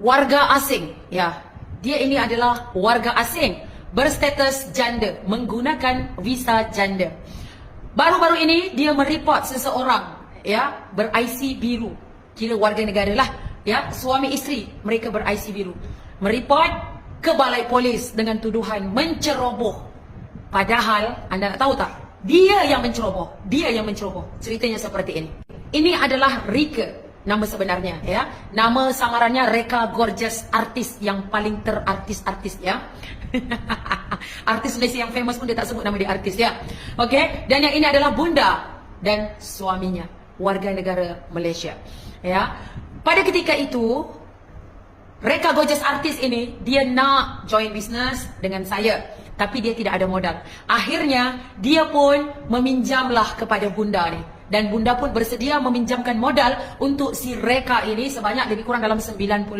warga asing. Ya, dia ini adalah warga asing berstatus janda, menggunakan visa janda. Baru-baru ini dia mereport seseorang, ya, ber-IC biru. Kira warga negara lah, ya, suami isteri mereka ber-IC biru. Mereport ke balai polis dengan tuduhan menceroboh. Padahal anda nak tahu tak? Dia yang menceroboh. Dia yang menceroboh. Ceritanya seperti ini. Ini adalah Rika, nama sebenarnya, ya. Nama samarannya Reka Gorgeous, artis yang paling terartis-artis, ya. Artis Malaysia yang famous pun dia tak sebut nama dia artis, ya. Okey, dan yang ini adalah bunda dan suaminya, warga negara Malaysia, ya. Pada ketika itu Reka Gorgeous artis ini dia nak join business dengan saya, tapi dia tidak ada modal. Akhirnya dia pun meminjamlah kepada bunda ni. Dan bunda pun bersedia meminjamkan modal untuk si Reka ini sebanyak lebih kurang dalam 90